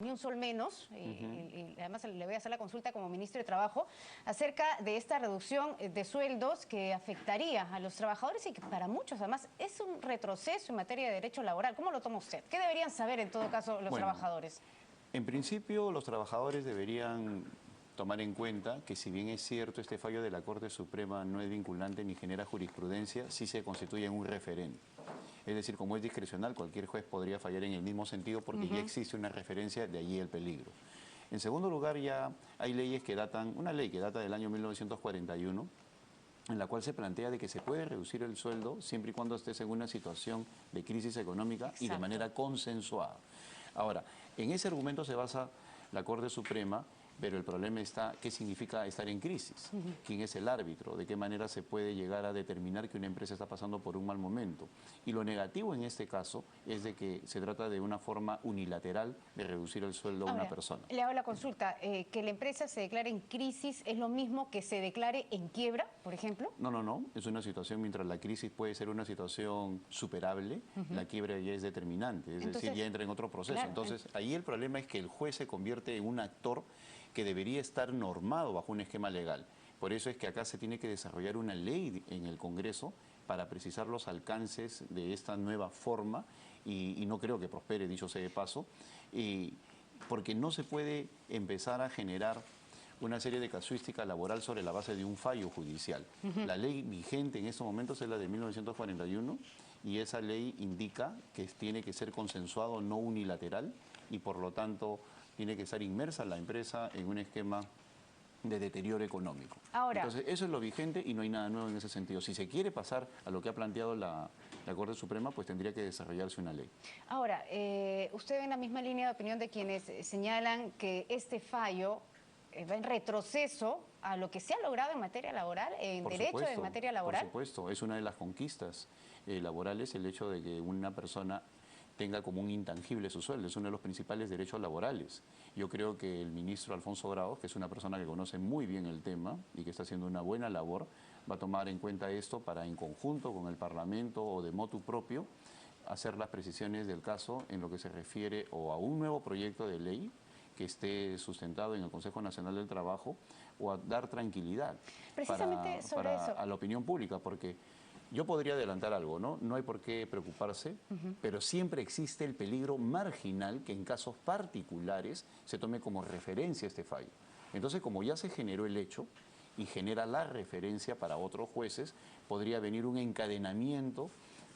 Ni un sol menos, y además le voy a hacer la consulta como ministro de Trabajo acerca de esta reducción de sueldos que afectaría a los trabajadores y que para muchos además es un retroceso en materia de derecho laboral. ¿Cómo lo toma usted? ¿Qué deberían saber en todo caso los trabajadores? En principio los trabajadores deberían tomar en cuenta que si bien es cierto este fallo de la Corte Suprema no es vinculante ni genera jurisprudencia, sí se constituye en un referente. Es decir, como es discrecional, cualquier juez podría fallar en el mismo sentido porque ya existe una referencia, de allí el peligro. En segundo lugar, ya hay leyes que datan, una ley que data del año 1941, en la cual se plantea de que se puede reducir el sueldo siempre y cuando estés en una situación de crisis económica y de manera consensuada. Ahora, en ese argumento se basa la Corte Suprema, pero el problema está, ¿qué significa estar en crisis? ¿Quién es el árbitro? ¿De qué manera se puede llegar a determinar que una empresa está pasando por un mal momento? Y lo negativo en este caso es de que se trata de una forma unilateral de reducir el sueldo a una persona. Le hago la consulta, que la empresa se declare en crisis es lo mismo que se declare en quiebra, por ejemplo. No, es una situación, mientras la crisis puede ser una situación superable, la quiebra ya es determinante, es decir, ya entra en otro proceso. Claro, entonces, ahí el problema es que el juez se convierte en un actor que debería estar normado bajo un esquema legal. Por eso es que acá se tiene que desarrollar una ley en el Congreso para precisar los alcances de esta nueva forma y no creo que prospere, dicho sea de paso, porque no se puede empezar a generar una serie de casuística laboral sobre la base de un fallo judicial. La ley vigente en estos momentos es la de 1941 y esa ley indica que tiene que ser consensuado, no unilateral, y por lo tanto tiene que estar inmersa la empresa en un esquema de deterioro económico. Ahora, entonces, eso es lo vigente y no hay nada nuevo en ese sentido. Si se quiere pasar a lo que ha planteado la Corte Suprema, pues tendría que desarrollarse una ley. Ahora, usted ve en la misma línea de opinión de quienes señalan que este fallo va en retroceso a lo que se ha logrado en materia laboral, en derecho en materia laboral. Por supuesto, es una de las conquistas laborales el hecho de que una persona tenga como un intangible su sueldo, es uno de los principales derechos laborales. Yo creo que el ministro Alfonso Grados, que es una persona que conoce muy bien el tema y que está haciendo una buena labor, va a tomar en cuenta esto para, en conjunto con el Parlamento o de motu propio, hacer las precisiones del caso en lo que se refiere o a un nuevo proyecto de ley que esté sustentado en el Consejo Nacional del Trabajo o a dar tranquilidad a la opinión pública, porque yo podría adelantar algo, ¿no? No hay por qué preocuparse, pero siempre existe el peligro marginal que en casos particulares se tome como referencia este fallo. Entonces, como ya se generó el hecho y genera la referencia para otros jueces, podría venir un encadenamiento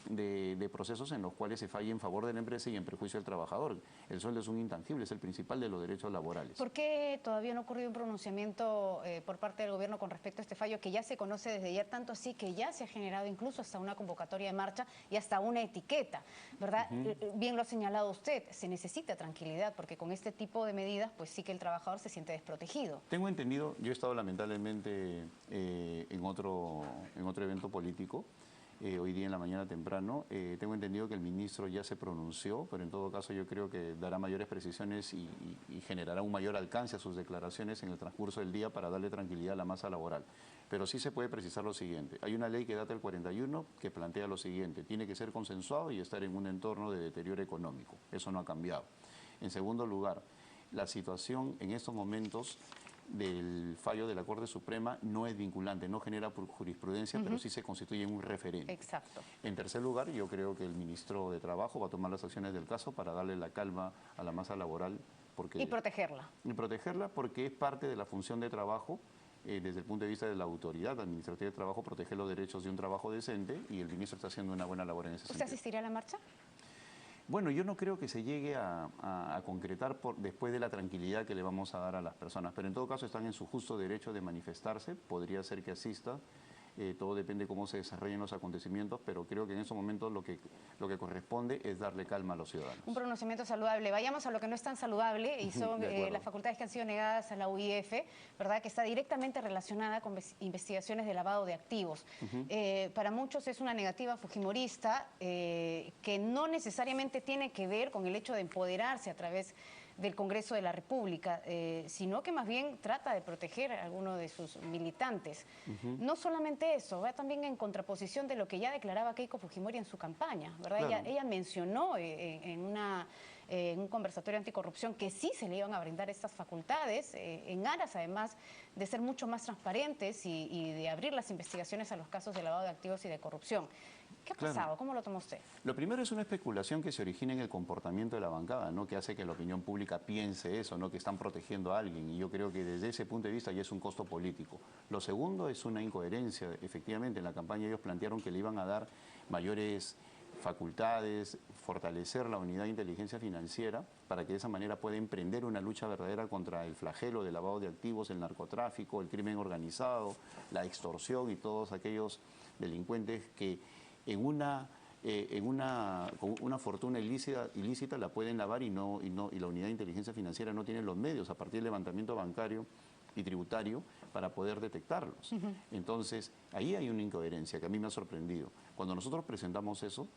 de procesos en los cuales se falle en favor de la empresa y en perjuicio del trabajador. El sueldo es un intangible, es el principal de los derechos laborales. ¿Por qué todavía no ha ocurrido un pronunciamiento por parte del gobierno con respecto a este fallo que ya se conoce desde ayer, tanto así que ya se ha generado incluso hasta una convocatoria de marcha y hasta una etiqueta, ¿verdad? Bien lo ha señalado usted, se necesita tranquilidad porque con este tipo de medidas pues sí que el trabajador se siente desprotegido. Tengo entendido, yo he estado lamentablemente en otro evento político, hoy día en la mañana temprano, tengo entendido que el ministro ya se pronunció, pero en todo caso yo creo que dará mayores precisiones y generará un mayor alcance a sus declaraciones en el transcurso del día para darle tranquilidad a la masa laboral. Pero sí se puede precisar lo siguiente, hay una ley que data del 41 que plantea lo siguiente, tiene que ser consensuado y estar en un entorno de deterioro económico, eso no ha cambiado. En segundo lugar, la situación en estos momentos del fallo de la Corte Suprema no es vinculante, no genera jurisprudencia, pero sí se constituye en un referente. Exacto. En tercer lugar, yo creo que el ministro de Trabajo va a tomar las acciones del caso para darle la calma a la masa laboral. Y protegerla. Y protegerla porque es parte de la función de trabajo, desde el punto de vista de la autoridad administrativa de trabajo, proteger los derechos de un trabajo decente y el ministro está haciendo una buena labor en ese sentido. ¿Usted asistiría a la marcha? Bueno, yo no creo que se llegue a concretar después de la tranquilidad que le vamos a dar a las personas, pero en todo caso están en su justo derecho de manifestarse, podría ser que asista, todo depende de cómo se desarrollen los acontecimientos, pero creo que en estos momentos lo que corresponde es darle calma a los ciudadanos. Un pronunciamiento saludable. Vayamos a lo que no es tan saludable y son las facultades que han sido negadas a la UIF, ¿verdad? Que está directamente relacionada con investigaciones de lavado de activos. Para muchos es una negativa fujimorista que no necesariamente tiene que ver con el hecho de empoderarse a través del Congreso de la República, sino que más bien trata de proteger a algunos de sus militantes. No solamente eso, va también en contraposición de lo que ya declaraba Keiko Fujimori en su campaña, ¿verdad? Claro. Ella mencionó en una en un conversatorio anticorrupción que sí se le iban a brindar estas facultades, en aras además de ser mucho más transparentes y de abrir las investigaciones a los casos de lavado de activos y de corrupción. ¿Qué ha pasado? Claro. ¿Cómo lo tomó usted? Lo primero es una especulación que se origina en el comportamiento de la bancada, ¿no? Que hace que la opinión pública piense eso, ¿no? Que están protegiendo a alguien. Y yo creo que desde ese punto de vista ya es un costo político. Lo segundo es una incoherencia. Efectivamente, en la campaña ellos plantearon que le iban a dar mayores facultades, fortalecer la unidad de inteligencia financiera para que de esa manera pueda emprender una lucha verdadera contra el flagelo del lavado de activos, el narcotráfico, el crimen organizado, la extorsión y todos aquellos delincuentes que con una fortuna ilícita la pueden lavar y la unidad de inteligencia financiera no tiene los medios a partir del levantamiento bancario y tributario para poder detectarlos. Entonces, ahí hay una incoherencia que a mí me ha sorprendido. Cuando nosotros presentamos eso,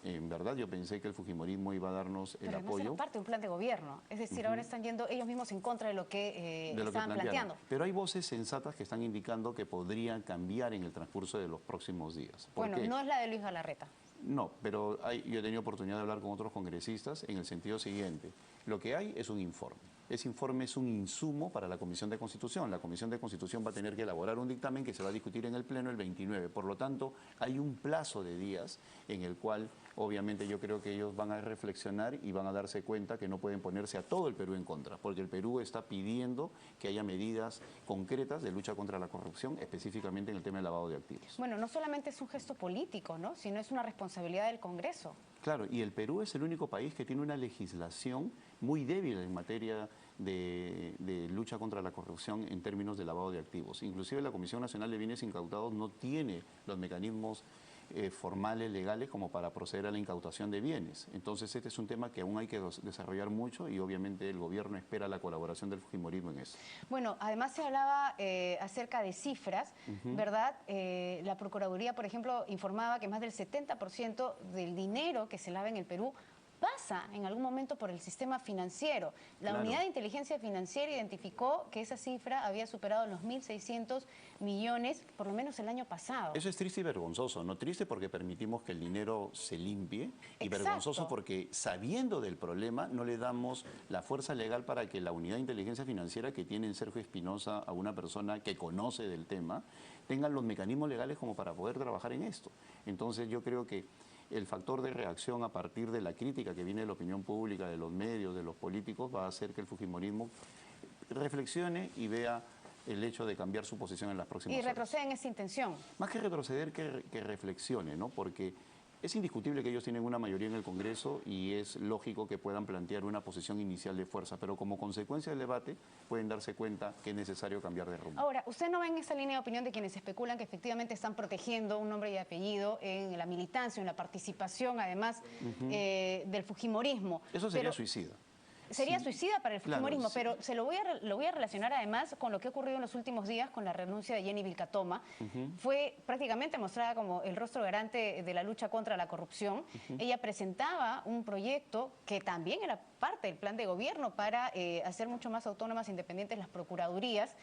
en verdad yo pensé que el fujimorismo iba a darnos el apoyo. Era parte de un plan de gobierno, es decir, ahora están yendo ellos mismos en contra de lo que estaban planteando. Pero hay voces sensatas que están indicando que podrían cambiar en el transcurso de los próximos días. Bueno, no es la de Luis Galarreta. No, pero yo he tenido oportunidad de hablar con otros congresistas en el sentido siguiente. Lo que hay es un informe. Ese informe es un insumo para la Comisión de Constitución. La Comisión de Constitución va a tener que elaborar un dictamen que se va a discutir en el Pleno el 29. Por lo tanto, hay un plazo de días en el cual, obviamente, yo creo que ellos van a reflexionar y van a darse cuenta que no pueden ponerse a todo el Perú en contra, porque el Perú está pidiendo que haya medidas concretas de lucha contra la corrupción, específicamente en el tema del lavado de activos. Bueno, no solamente es un gesto político, ¿no?, sino es una responsabilidad del Congreso. Claro, y el Perú es el único país que tiene una legislación muy débil en materia de lucha contra la corrupción en términos de lavado de activos. Inclusive la Comisión Nacional de Bienes Incautados no tiene los mecanismos formales, legales, como para proceder a la incautación de bienes. Entonces este es un tema que aún hay que desarrollar mucho y obviamente el gobierno espera la colaboración del fujimorismo en eso. Bueno, además se hablaba acerca de cifras, ¿verdad? La Procuraduría, por ejemplo, informaba que más del 70% del dinero que se lava en el Perú pasa en algún momento por el sistema financiero. La Unidad de Inteligencia Financiera identificó que esa cifra había superado los 1.600 millones, por lo menos el año pasado. Eso es triste y vergonzoso, ¿no? Triste porque permitimos que el dinero se limpie y vergonzoso porque sabiendo del problema no le damos la fuerza legal para que la Unidad de Inteligencia Financiera que tiene en Sergio Espinosa a una persona que conoce del tema, tengan los mecanismos legales como para poder trabajar en esto. Entonces yo creo que el factor de reacción a partir de la crítica que viene de la opinión pública, de los medios, de los políticos, va a hacer que el fujimorismo reflexione y vea el hecho de cambiar su posición en las próximas horas. Y retrocede en esa intención. Más que retroceder, que reflexione, ¿no? Porque es indiscutible que ellos tienen una mayoría en el Congreso y es lógico que puedan plantear una posición inicial de fuerza, pero como consecuencia del debate pueden darse cuenta que es necesario cambiar de rumbo. Ahora, ¿usted no ve en esa línea de opinión de quienes especulan que efectivamente están protegiendo un nombre y apellido en la militancia, en la participación, además, del fujimorismo? Eso sería suicida. Sería suicida para el fujimorismo, claro, pero se lo voy a relacionar además con lo que ha ocurrido en los últimos días con la renuncia de Jenny Vilcatoma. Fue prácticamente mostrada como el rostro garante de la lucha contra la corrupción. Ella presentaba un proyecto que también era parte del plan de gobierno para hacer mucho más autónomas e independientes las procuradurías.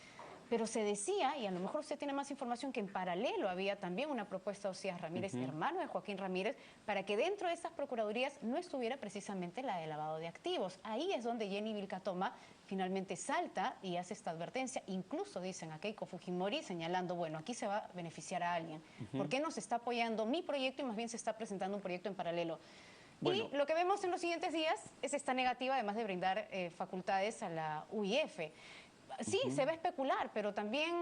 Pero se decía, y a lo mejor usted tiene más información, que en paralelo había también una propuesta de Osías Ramírez, hermano de Joaquín Ramírez, para que dentro de esas procuradurías no estuviera precisamente la de lavado de activos. Ahí es donde Jenny Vilcatoma finalmente salta y hace esta advertencia. Incluso dicen a Keiko Fujimori señalando, bueno, aquí se va a beneficiar a alguien. ¿Por qué no se está apoyando mi proyecto y más bien se está presentando un proyecto en paralelo? Bueno. Y lo que vemos en los siguientes días es esta negativa, además de brindar facultades a la UIF. Sí, se va a especular, pero también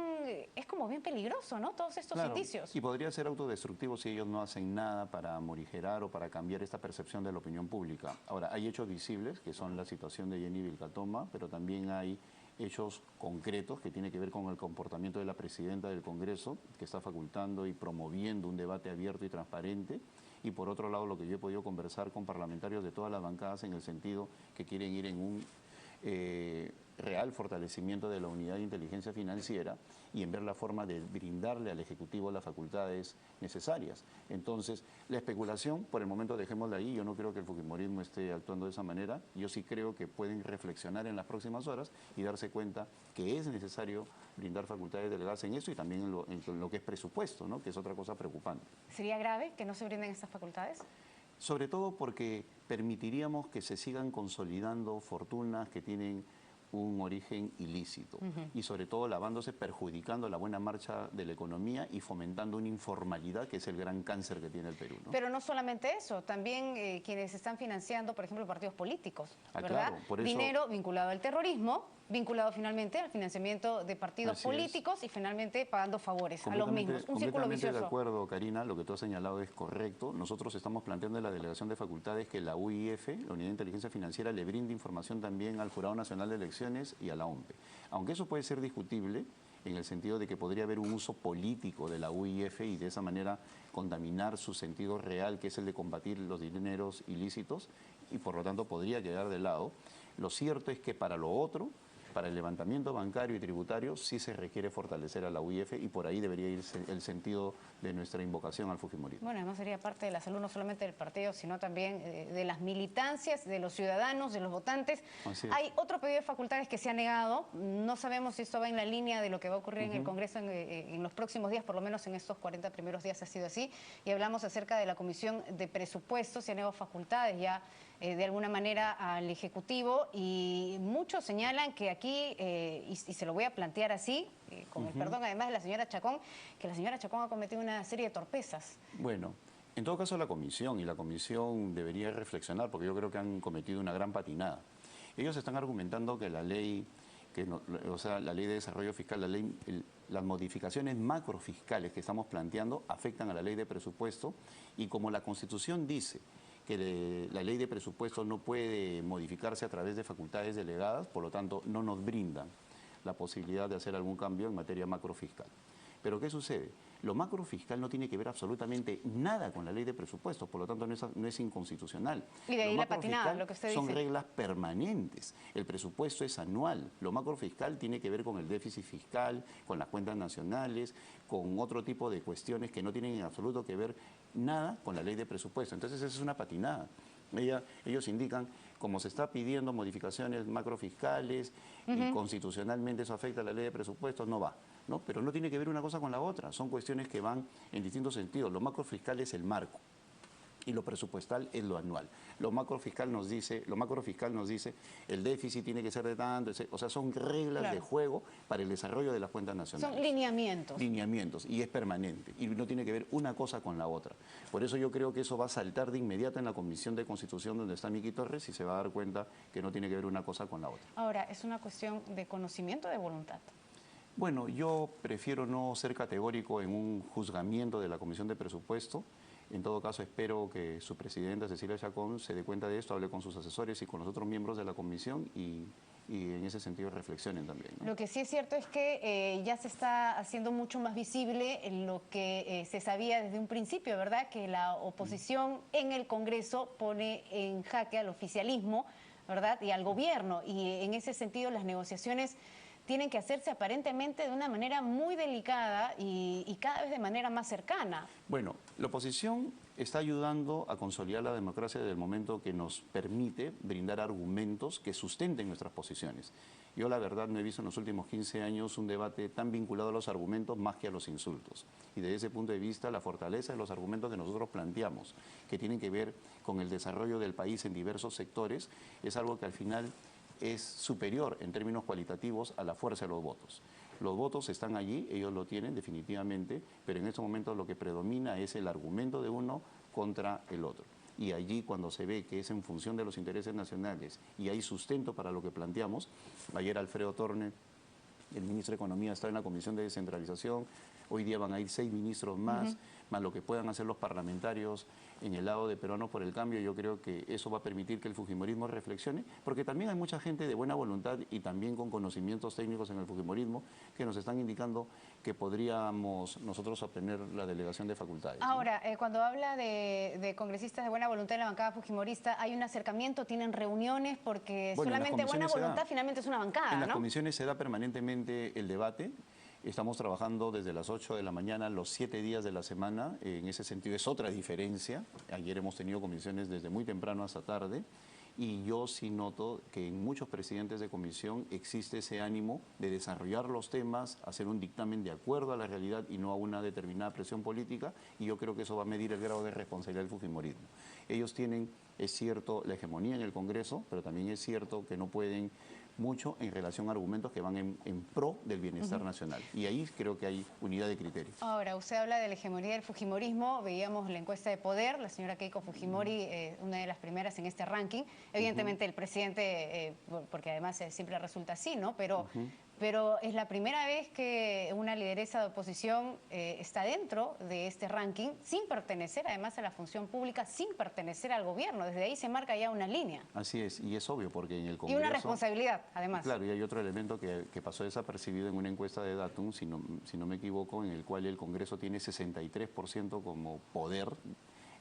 es como bien peligroso, ¿no? Todos estos indicios. Y podría ser autodestructivo si ellos no hacen nada para morigerar o para cambiar esta percepción de la opinión pública. Ahora, hay hechos visibles, que son la situación de Jenny Vilcatoma, pero también hay hechos concretos que tienen que ver con el comportamiento de la presidenta del Congreso, que está facultando y promoviendo un debate abierto y transparente. Y por otro lado, lo que yo he podido conversar con parlamentarios de todas las bancadas en el sentido que quieren ir en un real fortalecimiento de la unidad de inteligencia financiera y en ver la forma de brindarle al Ejecutivo las facultades necesarias. Entonces, la especulación, por el momento dejémosla ahí, yo no creo que el fujimorismo esté actuando de esa manera, yo sí creo que pueden reflexionar en las próximas horas y darse cuenta que es necesario brindar facultades delegadas en eso y también en lo que es presupuesto, ¿no? Que es otra cosa preocupante. ¿Sería grave que no se brinden estas facultades? Sobre todo porque permitiríamos que se sigan consolidando fortunas que tienen un origen ilícito y sobre todo lavándose, perjudicando la buena marcha de la economía y fomentando una informalidad que es el gran cáncer que tiene el Perú, ¿no? Pero no solamente eso, también quienes están financiando, por ejemplo, partidos políticos, ¿verdad? Claro, por eso... Dinero vinculado al terrorismo, vinculado finalmente al financiamiento de partidos políticos y finalmente pagando favores a los mismos. Un círculo vicioso. De acuerdo, Karina, lo que tú has señalado es correcto. Nosotros estamos planteando en la Delegación de Facultades que la UIF, la Unidad de Inteligencia Financiera, le brinde información también al Jurado Nacional de Elecciones y a la OMPE. Aunque eso puede ser discutible, en el sentido de que podría haber un uso político de la UIF y de esa manera contaminar su sentido real, que es el de combatir los dineros ilícitos, y por lo tanto podría quedar de lado. Lo cierto es que para lo otro, para el levantamiento bancario y tributario, sí se requiere fortalecer a la UIF y por ahí debería ir el sentido de nuestra invocación al fujimorismo. Bueno, además sería parte de la salud no solamente del partido, sino también de las militancias, de los ciudadanos, de los votantes. Hay otro pedido de facultades que se ha negado. No sabemos si esto va en la línea de lo que va a ocurrir en el Congreso en los próximos días, por lo menos en estos 40 primeros días ha sido así. Y hablamos acerca de la Comisión de Presupuestos, se han negado facultades ya de alguna manera al Ejecutivo y muchos señalan que aquí, y se lo voy a plantear así, con el perdón además de la señora Chacón, que la señora Chacón ha cometido una serie de torpezas. Bueno, en todo caso la comisión debería reflexionar porque yo creo que han cometido una gran patinada. Ellos están argumentando que la ley, la ley de desarrollo fiscal, las modificaciones macrofiscales que estamos planteando afectan a la ley de presupuesto y como la Constitución dice que la ley de presupuesto no puede modificarse a través de facultades delegadas, por lo tanto no nos brindan la posibilidad de hacer algún cambio en materia macrofiscal. Pero ¿qué sucede? Lo macrofiscal no tiene que ver absolutamente nada con la ley de presupuestos, por lo tanto no es inconstitucional. Y de ahí la patinada, lo que usted dice. Son reglas permanentes. El presupuesto es anual. Lo macrofiscal tiene que ver con el déficit fiscal, con las cuentas nacionales, con otro tipo de cuestiones que no tienen en absoluto que ver nada con la ley de presupuesto. Entonces esa es una patinada. Ellos indican, como se está pidiendo modificaciones macrofiscales y constitucionalmente eso afecta a la ley de presupuestos, no va, ¿no? Pero no tiene que ver una cosa con la otra, son cuestiones que van en distintos sentidos. Lo macrofiscal es el marco y lo presupuestal es lo anual. Lo macrofiscal nos dice el déficit tiene que ser de tanto, o sea, son reglas de juego para el desarrollo de las cuentas nacionales. Son lineamientos. Lineamientos, y es permanente, y no tiene que ver una cosa con la otra. Por eso yo creo que eso va a saltar de inmediato en la Comisión de Constitución donde está Miki Torres y se va a dar cuenta que no tiene que ver una cosa con la otra. Ahora, ¿es una cuestión de conocimiento o de voluntad? Bueno, yo prefiero no ser categórico en un juzgamiento de la Comisión de Presupuesto. En todo caso, espero que su presidenta, Cecilia Chacón, se dé cuenta de esto, hable con sus asesores y con los otros miembros de la comisión y en ese sentido reflexionen también, ¿no? Lo que sí es cierto es que ya se está haciendo mucho más visible lo que se sabía desde un principio, ¿verdad? Que la oposición en el Congreso pone en jaque al oficialismo, ¿verdad? Y al gobierno. Y en ese sentido las negociaciones tienen que hacerse aparentemente de una manera muy delicada y cada vez de manera más cercana. Bueno, la oposición está ayudando a consolidar la democracia desde el momento que nos permite brindar argumentos que sustenten nuestras posiciones. Yo la verdad no he visto en los últimos 15 años un debate tan vinculado a los argumentos más que a los insultos. Y desde ese punto de vista la fortaleza de los argumentos que nosotros planteamos, que tienen que ver con el desarrollo del país en diversos sectores, es algo que al final es superior en términos cualitativos a la fuerza de los votos. Los votos están allí, ellos lo tienen definitivamente, pero en estos momentos lo que predomina es el argumento de uno contra el otro. Y allí cuando se ve que es en función de los intereses nacionales y hay sustento para lo que planteamos, ayer Alfredo Torne, el ministro de Economía, está en la Comisión de Descentralización, hoy día van a ir 6 ministros más, más lo que puedan hacer los parlamentarios en el lado de Peruanos por el Cambio. Yo creo que eso va a permitir que el fujimorismo reflexione, porque también hay mucha gente de buena voluntad y también con conocimientos técnicos en el fujimorismo que nos están indicando que podríamos nosotros obtener la delegación de facultades. Ahora, cuando habla de congresistas de buena voluntad en la bancada fujimorista, ¿hay un acercamiento, tienen reuniones? Porque solamente buena voluntad finalmente es una bancada, ¿no? En las comisiones se da permanentemente el debate. Estamos trabajando desde las 8 de la mañana, los 7 días de la semana. En ese sentido es otra diferencia. Ayer hemos tenido comisiones desde muy temprano hasta tarde Y yo sí noto que en muchos presidentes de comisión existe ese ánimo de desarrollar los temas, hacer un dictamen de acuerdo a la realidad y no a una determinada presión política, y yo creo que eso va a medir el grado de responsabilidad del fujimorismo. Ellos tienen, es cierto, la hegemonía en el Congreso, pero también es cierto que no pueden mucho en relación a argumentos que van en pro del bienestar nacional. Y ahí creo que hay unidad de criterio. Ahora, usted habla de la hegemonía del fujimorismo, veíamos la encuesta de poder, la señora Keiko Fujimori, una de las primeras en este ranking. Evidentemente el presidente, porque además siempre resulta así, ¿no? Pero es la primera vez que una lideresa de oposición está dentro de este ranking sin pertenecer además a la función pública, sin pertenecer al gobierno. Desde ahí se marca ya una línea. Así es, y es obvio porque en el Congreso... Y una responsabilidad, además. Claro, y hay otro elemento que pasó desapercibido en una encuesta de Datum, si no me equivoco, en el cual el Congreso tiene 63% como poder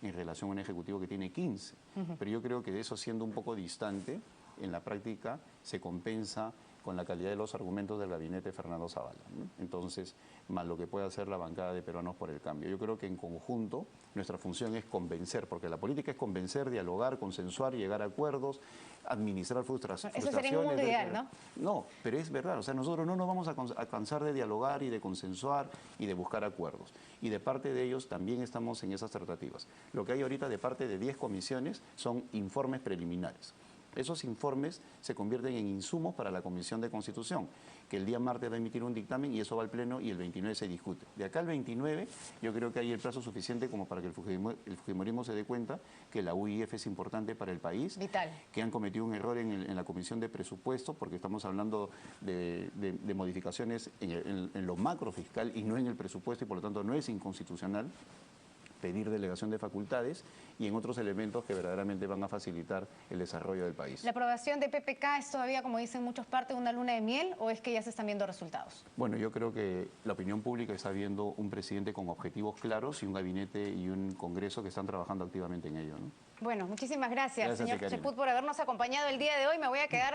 en relación a un Ejecutivo que tiene 15%. Pero yo creo que de eso, siendo un poco distante, en la práctica se compensa con la calidad de los argumentos del gabinete de Fernando Zavala, ¿no? Entonces, más lo que puede hacer la bancada de Peruanos por el Cambio. Yo creo que en conjunto nuestra función es convencer, porque la política es convencer, dialogar, consensuar, llegar a acuerdos, administrar frustraciones. Eso sería un mundo ideal, ¿no? No, pero es verdad, o sea, nosotros no nos vamos a cansar de dialogar y de consensuar y de buscar acuerdos. Y de parte de ellos también estamos en esas tratativas. Lo que hay ahorita de parte de 10 comisiones son informes preliminares. Esos informes se convierten en insumos para la Comisión de Constitución, que el día martes va a emitir un dictamen y eso va al Pleno y el 29 se discute. De acá al 29 yo creo que hay el plazo suficiente como para que el fujimorismo se dé cuenta que la UIF es importante para el país. Vital. Que han cometido un error en la Comisión de Presupuesto, porque estamos hablando de modificaciones en lo macro fiscal y no en el presupuesto, y por lo tanto no es inconstitucional pedir delegación de facultades, y en otros elementos que verdaderamente van a facilitar el desarrollo del país. ¿La aprobación de PPK es todavía, como dicen muchos partes, una luna de miel o es que ya se están viendo resultados? Bueno, yo creo que la opinión pública está viendo un presidente con objetivos claros y un gabinete y un Congreso que están trabajando activamente en ello, ¿no? Bueno, muchísimas gracias, señor Karina. Cheput, por habernos acompañado el día de hoy. Me voy a quedar